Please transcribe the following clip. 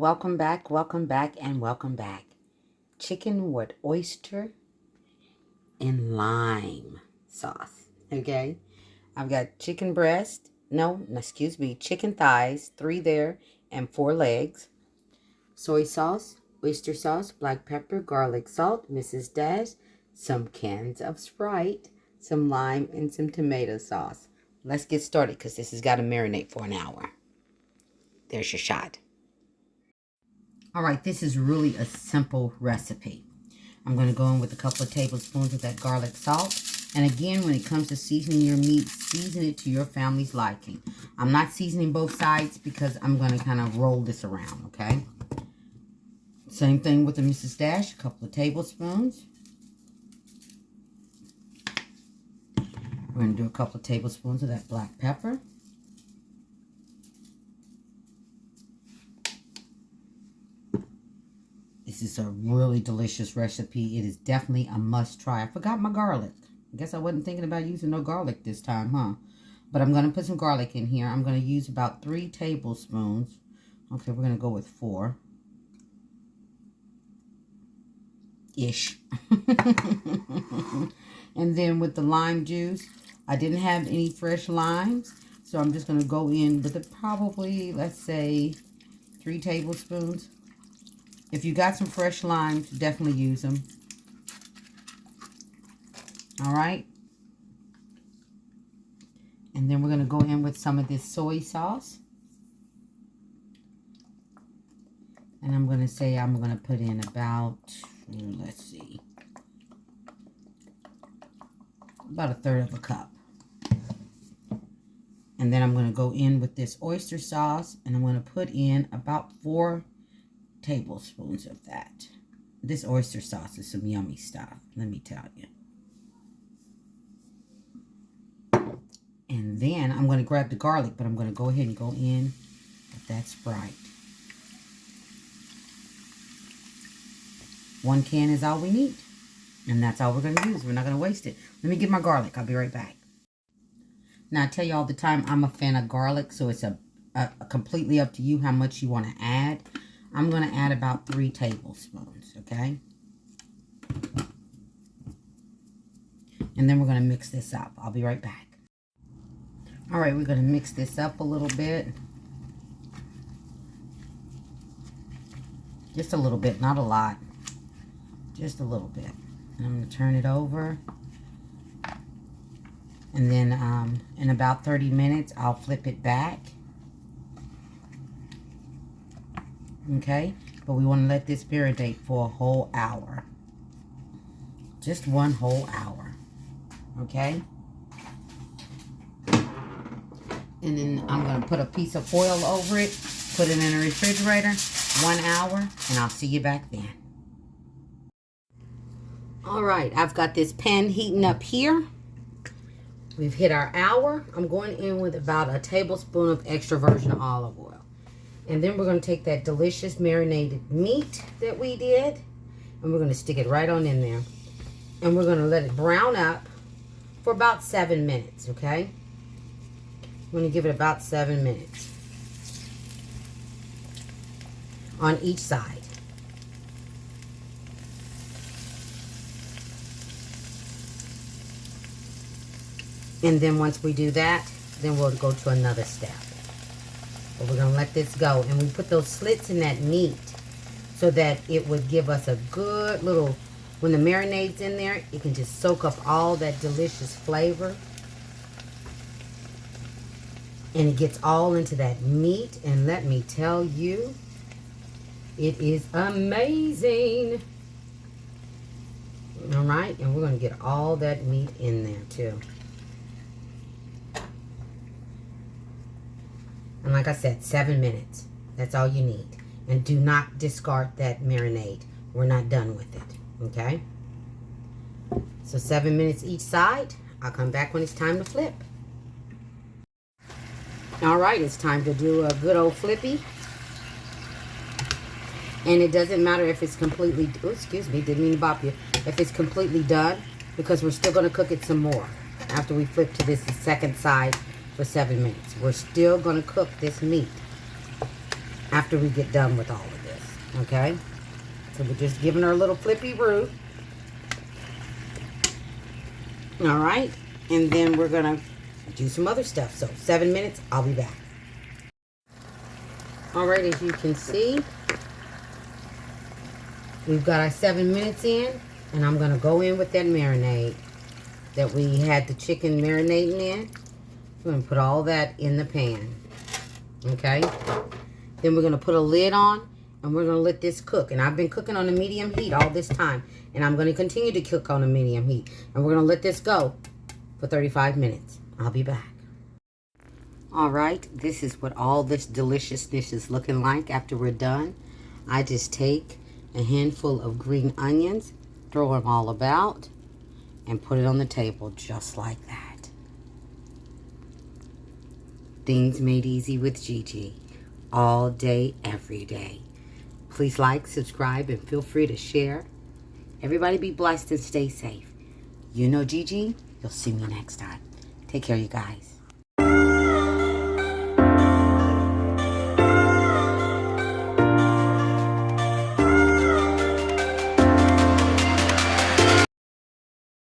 welcome back, and welcome back. Chicken with oyster and lime sauce, okay? I've got chicken breast, chicken thighs, 3 there, and 4 legs. Soy sauce, oyster sauce, black pepper, garlic salt, Mrs. Dash, some cans of Sprite, some lime, and some tomato sauce. Let's get started because this has got to marinate for an hour. There's your shot. All right, this is really a simple recipe. I'm going to go in with a couple of tablespoons of that garlic salt. And again, when it comes to seasoning your meat, season it to your family's liking. I'm not seasoning both sides because I'm going to kind of roll this around, okay? Same thing with the Mrs. Dash, a couple of tablespoons. We're going to do a couple of tablespoons of that black pepper. This is a really delicious recipe. It is definitely a must try. I forgot my garlic. I guess I wasn't thinking about using no garlic this time, huh? But I'm going to put some garlic in here. I'm going to use about 3 tablespoons. Okay, we're going to go with 4-ish. And then with the lime juice, I didn't have any fresh limes. So I'm just going to go in with probably, let's say, 3 tablespoons. If you got some fresh limes, definitely use them. All right. And then we're going to go in with some of this soy sauce. And I'm going to say I'm going to put in about, let's see, about 1/3 of a cup. And then I'm going to go in with this oyster sauce, and I'm going to put in about 4 tablespoons of that. This oyster sauce is some yummy stuff, let me tell you. And then I'm going to grab the garlic, but I'm going to go ahead and go in with that Sprite. 1 can is all we need. And that's all we're going to use. We're not going to waste it. Let me get my garlic. I'll be right back. Now, I tell you all the time, I'm a fan of garlic, so it's a completely up to you how much you want to add. I'm going to add about 3 tablespoons, okay? And then we're going to mix this up. I'll be right back. All right, we're going to mix this up a little bit. Just a little bit, not a lot. Just a little bit. And I'm going to turn it over. And then in about 30 minutes, I'll flip it back. Okay, but we want to let this marinate for a whole hour. Just 1 whole hour. Okay. And then I'm going to put a piece of foil over it, put it in the refrigerator, 1 hour, and I'll see you back then. All right, I've got this pan heating up here. We've hit our hour. I'm going in with about a tablespoon of extra virgin olive oil. And then we're going to take that delicious marinated meat that we did, and we're going to stick it right on in there. And we're going to let it brown up for about 7 minutes, okay? I'm going to give it about 7 minutes on each side. And then once we do that, then we'll go to another step. But we're going to let this go. And we put those slits in that meat so that it would give us a good little, when the marinade's in there, it can just soak up all that delicious flavor. And it gets all into that meat. And let me tell you, it is amazing. All right. And we're going to get all that meat in there too. And like I said, 7 minutes. That's all you need. And do not discard that marinade. We're not done with it. Okay? So 7 minutes each side. I'll come back when it's time to flip. All right, it's time to do a good old flippy. And it doesn't matter if it's completely, oh, excuse me, didn't mean to bop you. If it's completely done, because we're still going to cook it some more after we flip to this second side for 7 minutes. We're still going to cook this meat after we get done with all of Okay? So we're just giving her a little flippy root. All right? And then we're going to do some other stuff. So 7 minutes, I'll be back. All right, as you can see, we've got our 7 minutes in, and I'm going to go in with that marinade that we had the chicken marinating in. We're going to put all that in the pan. Okay? Then we're going to put a lid on, and we're going to let this cook. And I've been cooking on a medium heat all this time, and I'm going to continue to cook on a medium heat. And we're going to let this go for 35 minutes. I'll be back. All right, this is what all this deliciousness is looking like after we're done. I just take a handful of green onions, throw them all about, and put it on the table just like that. Things made easy with Gigi. All day, every day. Please like, subscribe, and feel free to share. Everybody be blessed and stay safe. You know Gigi, you'll see me next time. Take care, you guys.